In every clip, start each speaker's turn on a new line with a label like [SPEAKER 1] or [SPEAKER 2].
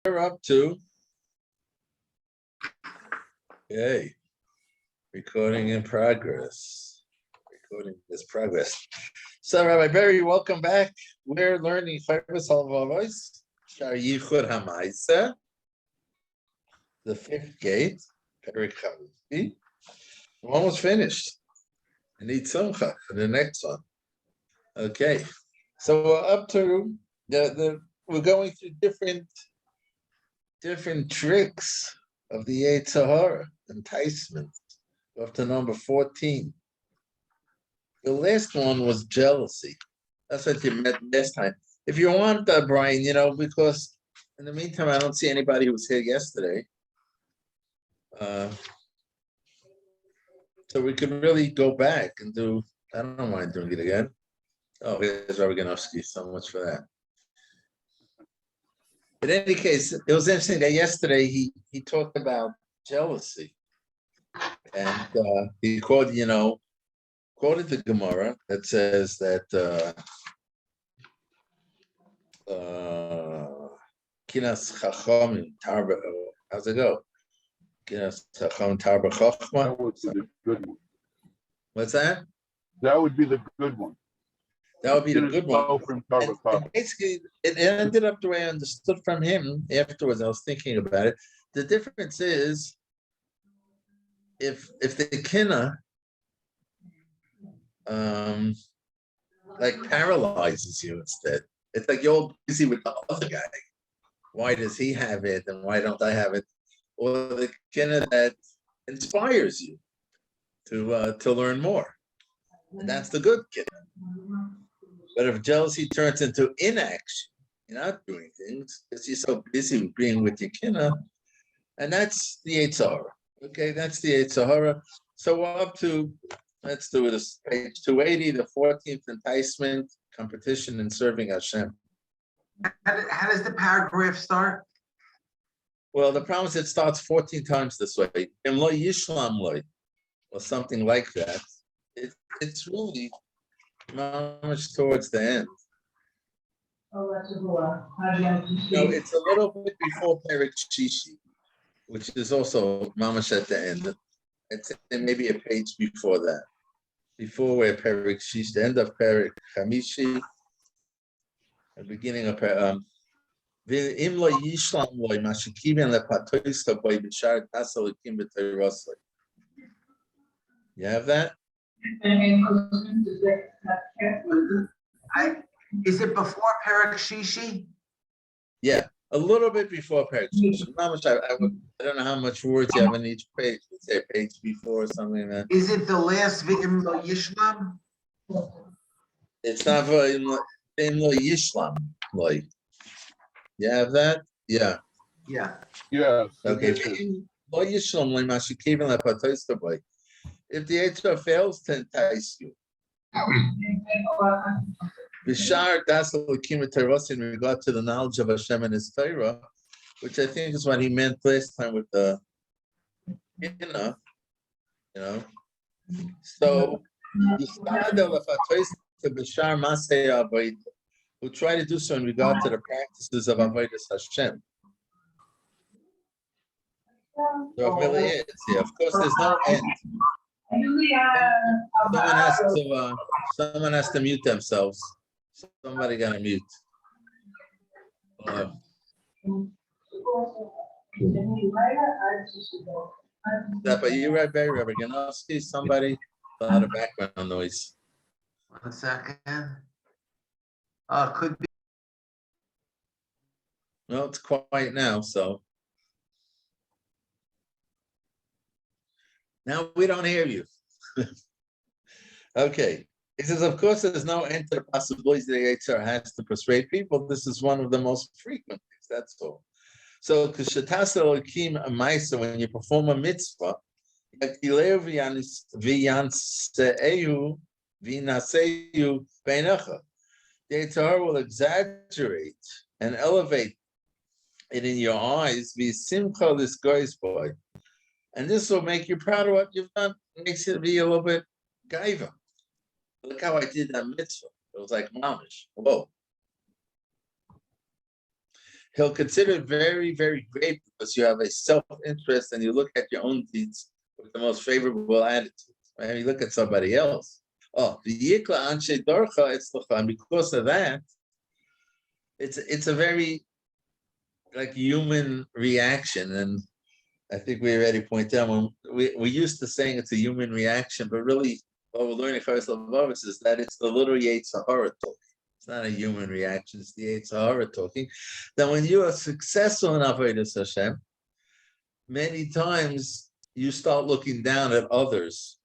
[SPEAKER 1] we're up to. Okay. Recording in progress. Recording is progress. So, Rabbi Berry, welcome back. We're learning Chovos HaLevavos, Shar Yichud HaMaisa, the fifth gate, Perek Chavuti. We're almost finished. I need Simcha for the next one. Okay. So we're up to we're going through different tricks of the Yetzer Hara, enticement. We're up to number 14. The last one was jealousy. That's what you met last time. If you want, Brian, because in the meantime, I don't see anybody who was here yesterday. So we could really go back and do, I don't mind doing it again. Oh, here's Rabbi Ganowski. So much for that. In any case, it was interesting that yesterday he talked about jealousy. And he quoted the Gemara that says that Kinas Chachamim Tarba. How's it go? Kinas Chachamim Tarba Chachma.
[SPEAKER 2] That would be the good one.
[SPEAKER 1] What's that?
[SPEAKER 2] That would be the good one.
[SPEAKER 1] That would be the good one.
[SPEAKER 2] And
[SPEAKER 1] basically, it ended up the way I understood from him afterwards. I was thinking about it. The difference is if the kinna like paralyzes you instead. It's like you're all busy with the other guy. Why does he have it and why don't I have it? Or the kinna that inspires you to learn more. And that's the good kinna. But if jealousy turns into inaction, you're not doing things because you're so busy with being with your kinna, and that's the Yetzer Hara. Okay, that's the Yetzer Hara. So we're up to, let's do this, page 280, the 14th enticement, competition in serving Hashem.
[SPEAKER 3] How does the paragraph start?
[SPEAKER 1] Well, the problem is it starts 14 times this way. Im lo yishlam lo, or something like that. It's really much towards the end. No, it's a little bit before Perek Shishi, which is also mamash at the end. It's maybe a page before that. Before where Perek Shishi, the end of Perek Chamishi, the beginning of Im lo yishlam lo mashikiven lepatois boy b'shar tasalikim b'teirosli. You have that?
[SPEAKER 3] Is it before Perek Shishi?
[SPEAKER 1] Yeah, a little bit before Perek Shishi. I don't know how much words you have on each page. Let's say a page before or something like that.
[SPEAKER 3] Is it the last V'im lo Yishlam?
[SPEAKER 1] It's not V'im lo Yishlam. Like, you have that? Yeah.
[SPEAKER 3] Yeah.
[SPEAKER 2] yes.
[SPEAKER 1] Okay. V'im lo Yishlam lo mashikiven lepatois boy. If the Yetzer Hara fails to entice you, Bishar Dasal Lakim Teros in regard to the knowledge of Hashem and His Torah, which I think is what he meant last time with the So Bishar Masei Avodah, who try to do so in regard to the practices of Avodas Hashem. So it really is. Yeah, of course, there's no end. Someone has to mute themselves. Somebody got to mute. That, but you right, Barry, Rabbi Ganowski, somebody, a lot of background noise.
[SPEAKER 3] 1 second. Could be.
[SPEAKER 1] No, it's quiet now, so. Now we don't hear you. Okay. He says, of course, there's no end to the possibilities that the Yetzer Hara has to persuade people. This is one of the most frequent things, that's all. So, when you perform a mitzvah, the Yetzer Hara will exaggerate and elevate it in your eyes. And this will make you proud of what you've done. It makes it be a little bit gaiva. Look how I did that mitzvah. It was like mamish. Whoa. he'll consider it very, very great because you have a self-interest and you look at your own deeds with the most favorable attitude. Right? You look at somebody else. Oh, the yikla anshe dorcha etzlecha, and because of that, it's a very like human reaction, and I think we already pointed out when we used to saying it's a human reaction, but really what we're learning from HaLevavos is that it's the little Yetzer Hara talking. It's not a human reaction, it's the Yetzer Hara talking. That when you are successful in Avodas Hashem, many times you start looking down at others.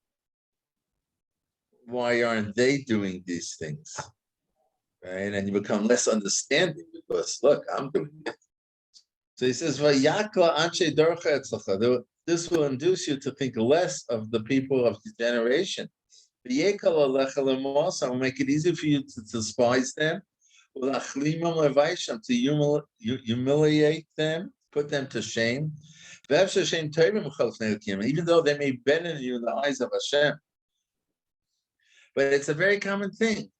[SPEAKER 1] Why aren't they doing these things? Right? And you become less understanding because look, I'm doing it. So he says, "Vayakla anshe dorcha etzlecha." This will induce you to think less of the people of the generation. V'yekal alecha lemasa, will make it easy for you to despise them. V'lachlimam levaisham, to humiliate them, put them to shame. V'evshe shem tovim chol pnei Elokim, even though they may be better than you in the eyes of Hashem. But it's a very common thing.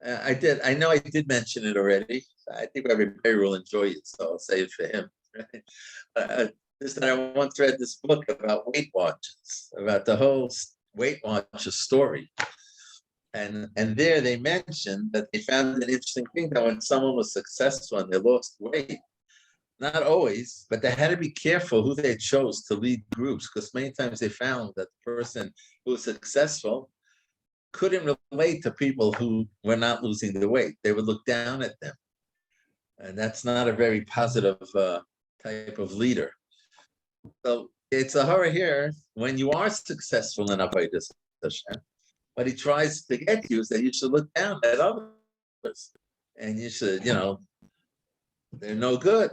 [SPEAKER 1] I know I did mention it already. I think everybody will enjoy it, so I'll say it for him. Right? I once read this book about Weight Watchers, about the whole Weight Watchers story. And there they mentioned that they found an interesting thing that when someone was successful and they lost weight, not always, but they had to be careful who they chose to lead groups, because many times they found that the person who was successful couldn't relate to people who were not losing the weight. They would look down at them. And that's not a very positive type of leader. So it's a horror here when you are successful in Avodas Hashem. What he tries to get you is that you should look down at others. And you should, they're no good.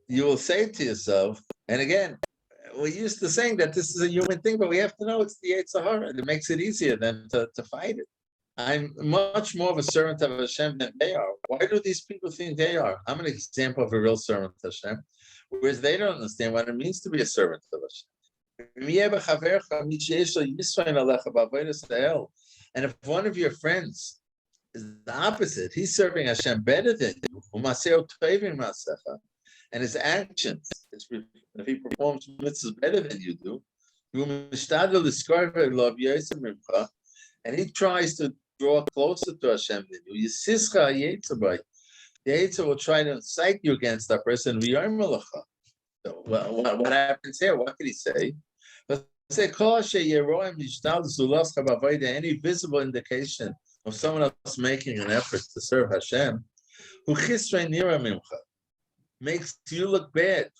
[SPEAKER 1] You will say to yourself, and again, we're used to saying that this is a human thing, but we have to know it's the Yetzer Hara. It makes it easier than to fight it. I'm much more of a servant of Hashem than they are. Why do these people think they are? I'm an example of a real servant of Hashem, whereas they don't understand what it means to be a servant of Hashem. And if one of your friends is the opposite, he's serving Hashem better than you, and his actions, if he performs mitzvahs better than you do, and he tries to draw closer to Hashem than you, the Yetzer will try to incite you against that person. So what happens here? What could he say? Say, any visible indication of someone else making an effort to serve Hashem, makes you look bad.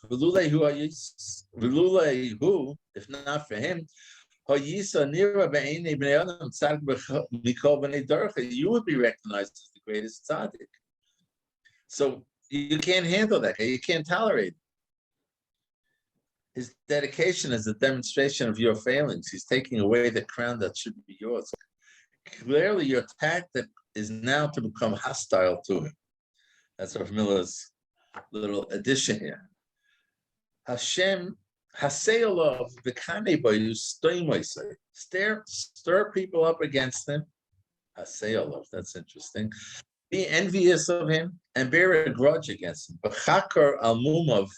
[SPEAKER 1] If not for him, you would be recognized as the greatest tzaddik. So you can't handle that. You can't tolerate it. His dedication is a demonstration of your failings. He's taking away the crown that should be yours. Clearly, your tactic is now to become hostile to him. That's Rav Miller's little addition here. Hashem, Haseyolov, Vikane Bayu, stir people up against him. Haseyolov, that's interesting. Be envious of him and bear a grudge against him. B'chakar al-mumov,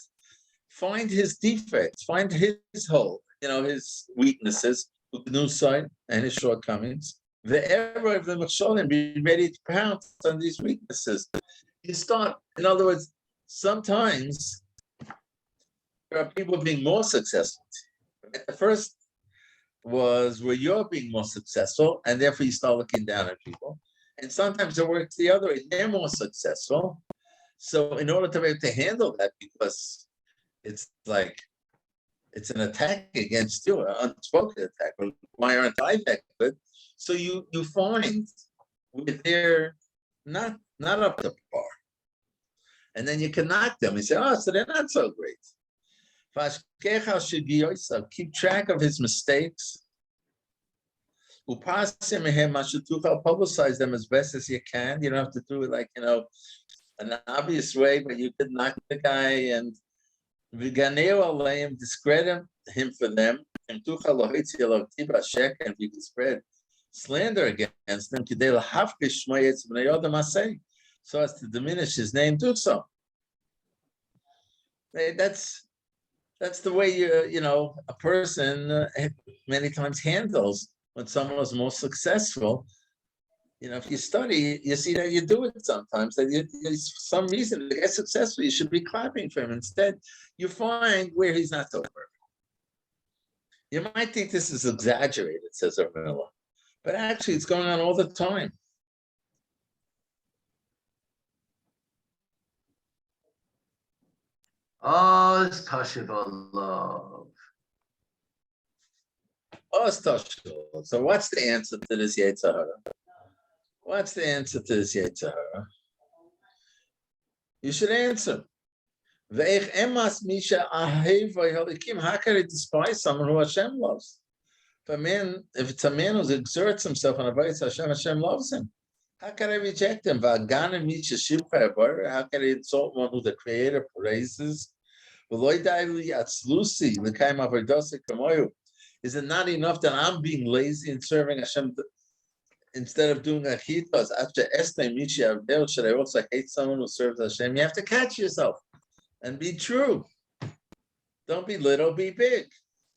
[SPEAKER 1] find his defects, find his hole, his weaknesses, and his shortcomings. The error of the Mecholim, be ready to pounce on these weaknesses. You start, in other words, sometimes there are people being more successful. The first was where you're being more successful, and therefore you start looking down at people. And sometimes it works the other way. They're more successful. So in order to be able to handle that, because it's like, it's an attack against you, an unspoken attack. Why aren't I that good? So you find where they're not up to par. And then you can knock them and say, oh, so they're not so great. Keep track of his mistakes. Publicize them as best as you can. You don't have to do it like, an obvious way, but you could knock the guy and discredit him for them. And you can spread slander against them. so as to diminish his name, do so. That's the way a person many times handles when someone is most successful. If you study, you see that you do it sometimes. That for some reason to get successful, you should be clapping for him. Instead, you find where he's not so perfect. You might think this is exaggerated, says Armilla, but actually it's going on all the time.
[SPEAKER 3] Oz Tashiv Allah.
[SPEAKER 1] Oh, it's tough. So what's the answer to this Yetzer Hara? What's the answer to this Yetzer Hara? You should answer. Ve'ech emas misha ahev v'halikim. How can I despise someone who Hashem loves? If it's a man who exerts himself on a base, Hashem loves him. How can I reject him? How can I insult one who the Creator praises? Is it not enough that I'm being lazy and serving Hashem instead of doing achitos? Should I also hate someone who serves Hashem? You have to catch yourself and be true. Don't be little, be big.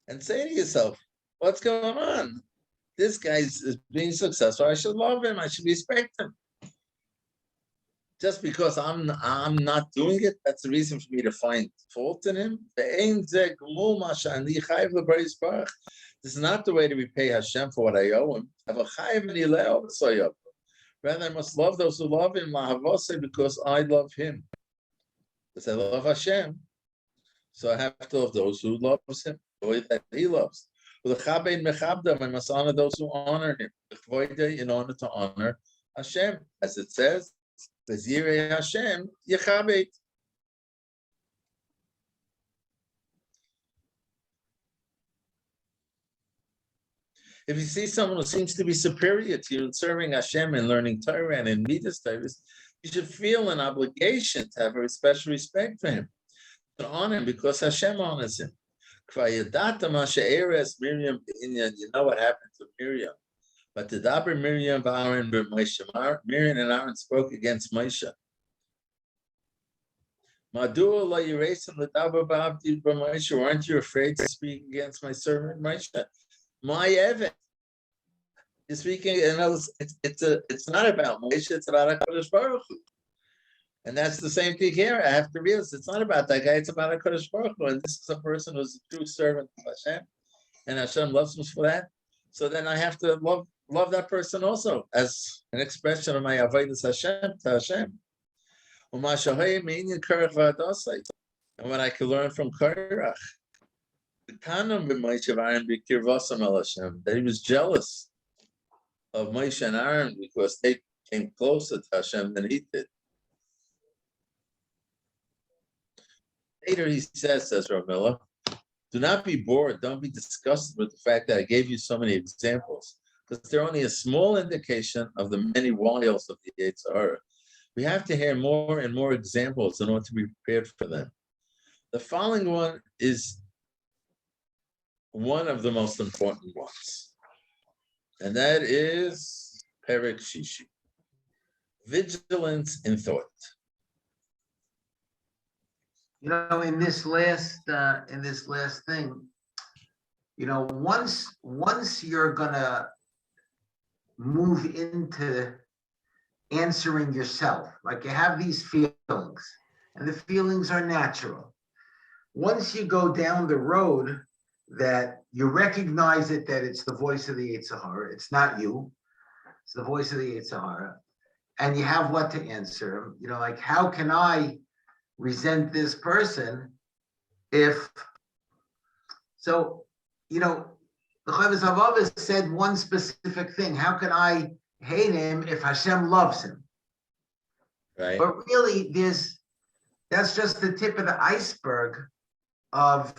[SPEAKER 1] And say to yourself, what's going on? This guy is being successful. I should love him. I should respect him. Just because I'm not doing it, that's the reason for me to find fault in him. This is not the way to repay Hashem for what I owe him. Rather, I must love those who love him because I love him. Because I love Hashem. So I have to love those who love him, the way that he loves. I must honor those who honor him in order to honor Hashem. As it says, Hashem yechabed. If you see someone who seems to be superior to you in serving Hashem and learning Torah and in Midas Torah, you should feel an obligation to have a special respect for him, to honor him because Hashem honors him. You know what happened to Miriam. But the Daber Miriam Miriam and Aaron spoke against Moshe. Aren't you afraid to speak against my servant Moshe? My Evan. You're speaking, it's not about Moshe, it's about HaKadosh Baruch Hu. And that's the same thing here. I have to realize it's not about that guy, it's about HaKadosh Baruch Hu. And this is a person who's a true servant of Hashem. And Hashem loves us for that. So then I have to love that person also as an expression of my avodas Hashem to Hashem. And what I can learn from Korach, that he was jealous of Moshe and Aaron because they came closer to Hashem than he did. Later he says Rav Miller, do not be bored, don't be disgusted with the fact that I gave you so many examples, because they're only a small indication of the many wiles of the Yetzer Hara. We have to hear more and more examples in order to be prepared for them. The following one is one of the most important ones, and that is Perek Shishi, vigilance in thought.
[SPEAKER 3] In this last thing, once you're gonna move into answering yourself, like you have these feelings, and the feelings are natural. Once you go down the road that you recognize it, that it's the voice of the Yetzer Hara, it's not you, it's the voice of the Yetzer Hara, and you have what to answer. Like, how can I resent this person the Chovos HaLevavos said one specific thing: how can I hate him if Hashem loves him?
[SPEAKER 1] Right.
[SPEAKER 3] But really, that's just the tip of the iceberg of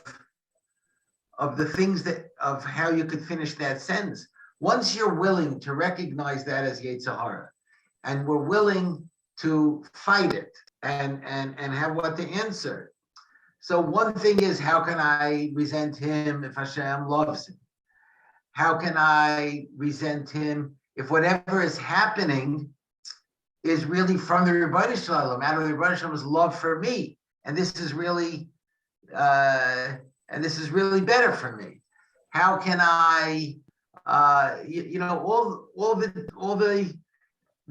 [SPEAKER 3] the things of how you could finish that sentence. Once you're willing to recognize that as Yetzer Hara, and we're willing to fight it and have what to answer. So one thing is, how can I resent him if Hashem loves him? How can I resent him if whatever is happening is really from the Rebbeinu Shalom, out of the Rebbeinu Shalom's love for me, and this is really better for me. How can I, all the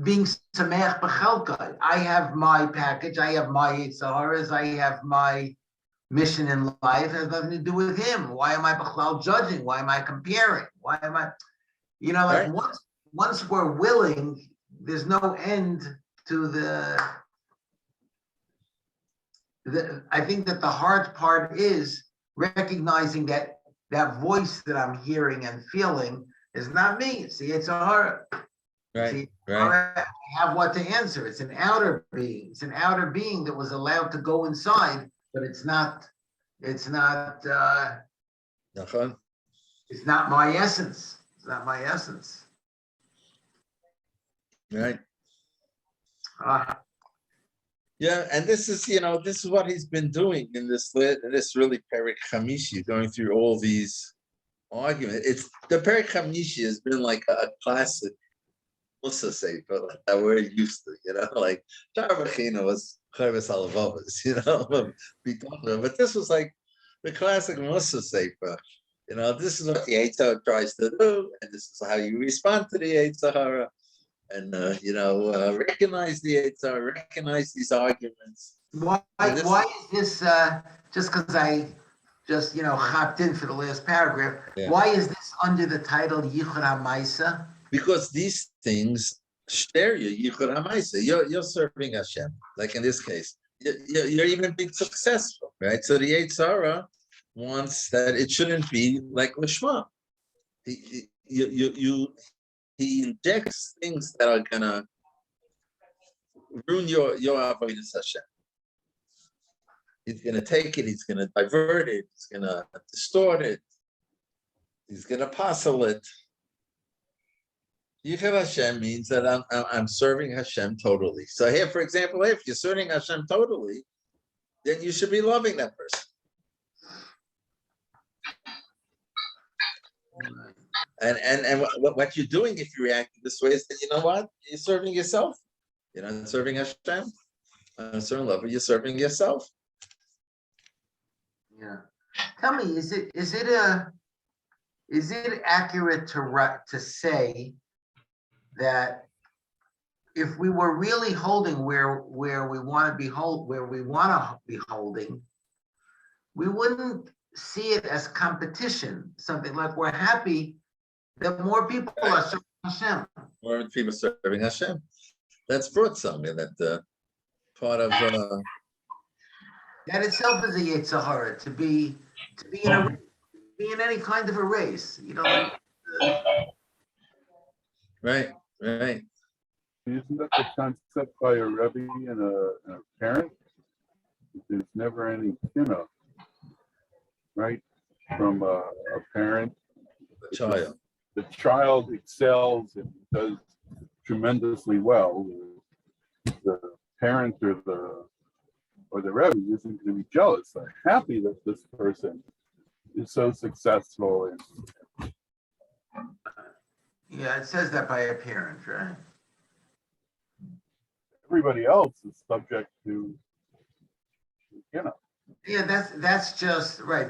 [SPEAKER 3] being sameach b'chelka. I have my package. I have my Yetzaharas. I have my mission in life. It has nothing to do with him. Why am I b'chlal judging? Why am I comparing? Why am I, like
[SPEAKER 1] Right.
[SPEAKER 3] once we're willing, there's no end to I think that the hard part is recognizing that that voice that I'm hearing and feeling is not me. It's the Yetzer
[SPEAKER 1] Right,
[SPEAKER 3] See,
[SPEAKER 1] right.
[SPEAKER 3] I have what to answer. It's an outer being. It's an outer being that was allowed to go inside, but it's not
[SPEAKER 1] Nachon.
[SPEAKER 3] it's not my essence. It's not my essence.
[SPEAKER 1] Right.
[SPEAKER 3] Uh,
[SPEAKER 1] Yeah, and this is what he's been doing in this really Perek Chamishi, going through all these arguments. It's the Perek Chamishi has been like a classic Musa Sefer, like that we're used to, like Sharbachina was Chovos HaLevavos, but this was like the classic Musa Sefer. This is what the Eitzah tries to do, and this is how you respond to the Eitzah. And recognize the Eitzah, recognize these arguments.
[SPEAKER 3] why is this just because I just hopped in for the last paragraph?
[SPEAKER 1] Yeah.
[SPEAKER 3] Why is this under the title Yichud HaMaisa?
[SPEAKER 1] Because these things share you. Yichud HaMaisa. You're serving Hashem. Like in this case, you're even being successful, right? So the Eitzah wants that it shouldn't be like Lishma. He injects things that are gonna ruin your avodas Hashem. He's gonna take it. He's gonna divert it. He's gonna distort it. He's gonna parcel it. Yichud Hashem means that I'm serving Hashem totally. So here, for example, if you're serving Hashem totally, then you should be loving that person. And what you're doing if you react this way is that you're serving yourself. You're not serving Hashem. Certain level, you're serving yourself.
[SPEAKER 3] Yeah. Tell me, is it accurate to say that if we were really holding where we want to be holding, we wouldn't see it as competition, something like we're happy that more people are serving Hashem.
[SPEAKER 1] More people serving Hashem. That's brought something that part of
[SPEAKER 3] that itself is a Yetzirah, to be in any kind of a race,
[SPEAKER 1] Right.
[SPEAKER 2] Isn't that the concept by a Rebbe and a parent? There's never any, right? From a parent.
[SPEAKER 1] child.
[SPEAKER 2] The child excels and does tremendously well. The parent or the Rebbe isn't going to be jealous. They're happy that this person is so successful.
[SPEAKER 3] Yeah, it says that by a parent, right?
[SPEAKER 2] Everybody else is subject to,
[SPEAKER 3] Yeah, that's just right.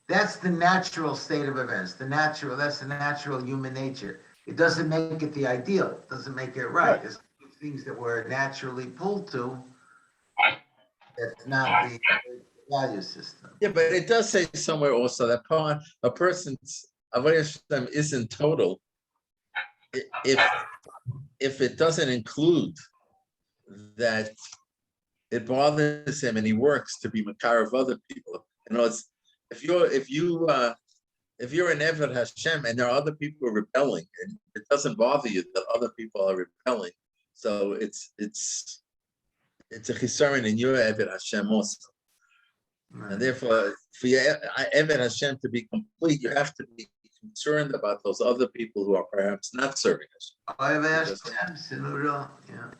[SPEAKER 3] That's the natural state of events. That's the natural human nature. It doesn't make it the ideal. It doesn't make it right. There's things that we're naturally pulled to. That's not the value system.
[SPEAKER 1] Yeah, but it does say somewhere also that a person's avodas Hashem isn't total if it doesn't include that it bothers him and he works to be makar of other people. If you're an Eved Hashem and there are other people rebelling, and it doesn't bother you that other people are rebelling, so it's a chisaron in your Eved Hashem also. Right. And therefore, for your Eved Hashem to be complete, you have to be concerned about those other people who are perhaps not serving Hashem.
[SPEAKER 3] Yeah.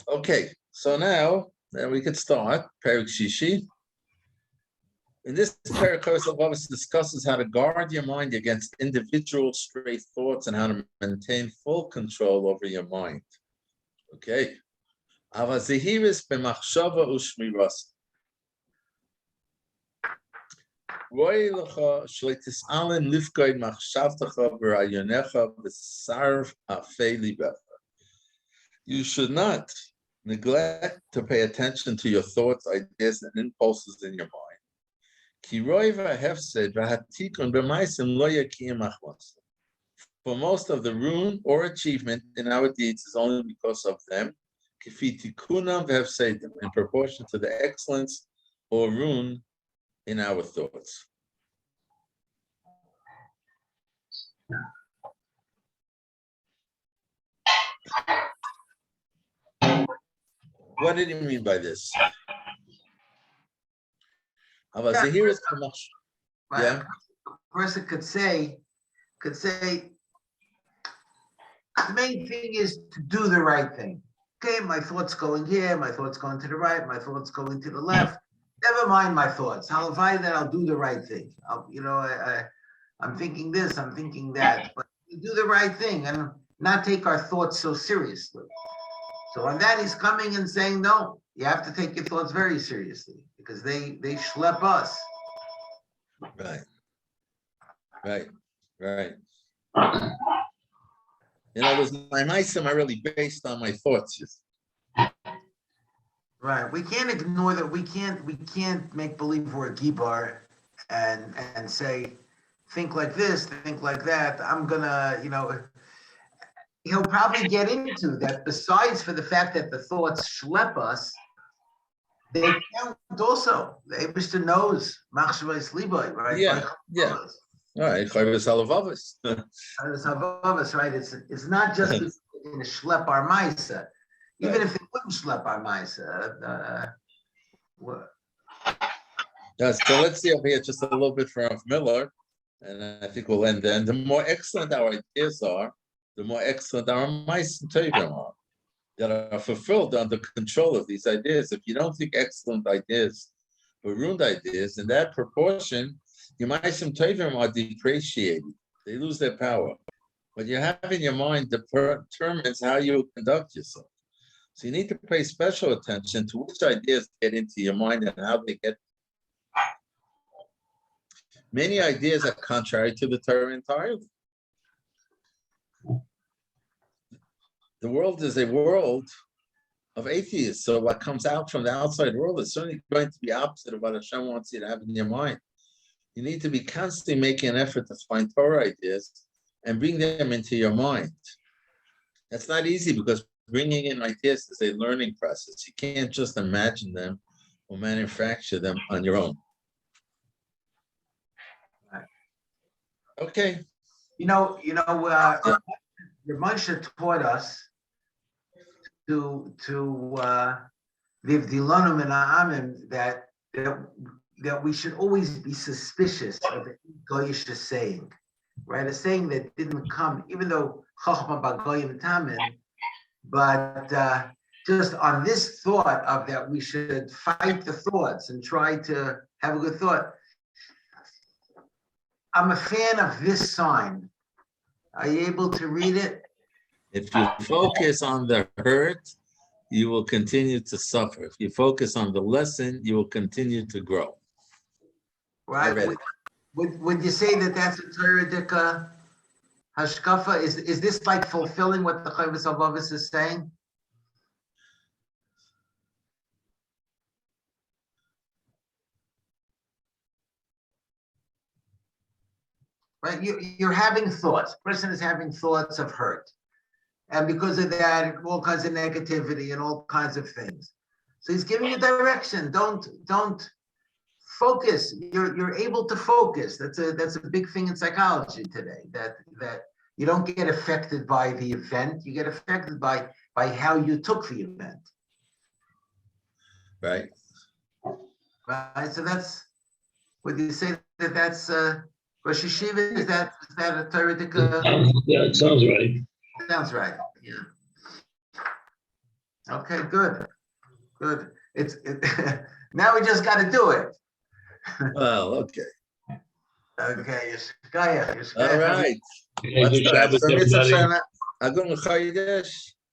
[SPEAKER 1] Okay, so now we could start Perek Shishi. In this parak, Chovos HaLevavos discusses how to guard your mind against individual stray thoughts and how to maintain full control over your mind. Okay. Ava zehiris b'machshava u'shmiras. Roi lecha shlei tis'alen lifkoi machshavtecha v'rayonecha v'sarv afei libecha. You should not neglect to pay attention to your thoughts, ideas, and impulses in your mind. For most of the ruin or achievement in our deeds is only because of them, in proportion to the excellence or ruin in our thoughts. What did he mean by this? Yeah.
[SPEAKER 3] A person could say, the main thing is to do the right thing. Okay, my thoughts going here, my thoughts going to the right, my thoughts going to the left. Never mind my thoughts. I'll find that I'll do the right thing. I'm thinking this, I'm thinking that, but do the right thing and not take our thoughts so seriously. So on that, he's coming and saying, no, you have to take your thoughts very seriously because they schlep us.
[SPEAKER 1] Right. In other words, my meisim are really based on my thoughts.
[SPEAKER 3] Right. We can't ignore that. We can't make believe we're a gibar and say, think like this, think like that. I'm gonna, he'll probably get into that. Besides for the fact that the thoughts schlep us, they count also. The Eibishter knows machshavos libay, right?
[SPEAKER 1] Yeah. All right, Chovos HaLevavos.
[SPEAKER 3] Chovos HaLevavos, right? It's not just because they're going to schlep our maisa. Even if they wouldn't schlep our maisa.
[SPEAKER 1] So let's see over here just a little bit from Miller, and I think we'll end then. The more excellent our ideas are, the more excellent our meisim tovim are, that are fulfilled under control of these ideas. If you don't think excellent ideas or ruined ideas, in that proportion, your meisim tovim are depreciated. They lose their power. What you have in your mind determines how you conduct yourself. So you need to pay special attention to which ideas get into your mind and how they get. Many ideas are contrary to the Torah entirely. The world is a world of atheists. So what comes out from the outside world is certainly going to be opposite of what Hashem wants you to have in your mind. You need to be constantly making an effort to find Torah ideas and bring them into your mind. That's not easy because bringing in ideas is a learning process. You can't just imagine them or manufacture them on your own. Okay.
[SPEAKER 3] The Moshe taught us to v'ivdilonu min ha'amim that we should always be suspicious of the goyish saying, right? A saying that didn't come, even though chachma b'goyim tamin, but just on this thought of that we should fight the thoughts and try to have a good thought. I'm a fan of this sign. Are you able to read it?
[SPEAKER 1] If you focus on the hurt, you will continue to suffer. If you focus on the lesson, you will continue to grow.
[SPEAKER 3] Right. Would you say that that's a Torah hashkafa? Is this like fulfilling what the Chovos HaLevavos is saying? Right, you're having thoughts. Person is having thoughts of hurt, and because of that, all kinds of negativity and all kinds of things. So he's giving you direction. Don't focus. You're able to focus. That's a big thing in psychology today. That you don't get affected by the event. You get affected by how you took the event.
[SPEAKER 1] Right.
[SPEAKER 3] Right. So that's. Would you say that's Rosh Hashiva? Is that a Torah?
[SPEAKER 4] Yeah, it sounds right.
[SPEAKER 3] Sounds right. Yeah. Okay. Good. Now we just got to do it.
[SPEAKER 1] Well, okay,
[SPEAKER 3] Okay, Yeskaya,
[SPEAKER 1] all right.
[SPEAKER 4] Okay,
[SPEAKER 1] What's
[SPEAKER 4] good
[SPEAKER 1] that?
[SPEAKER 4] Shabbos,
[SPEAKER 1] So, Mitzvah
[SPEAKER 4] everybody.
[SPEAKER 1] Shana, Agum Chodesh.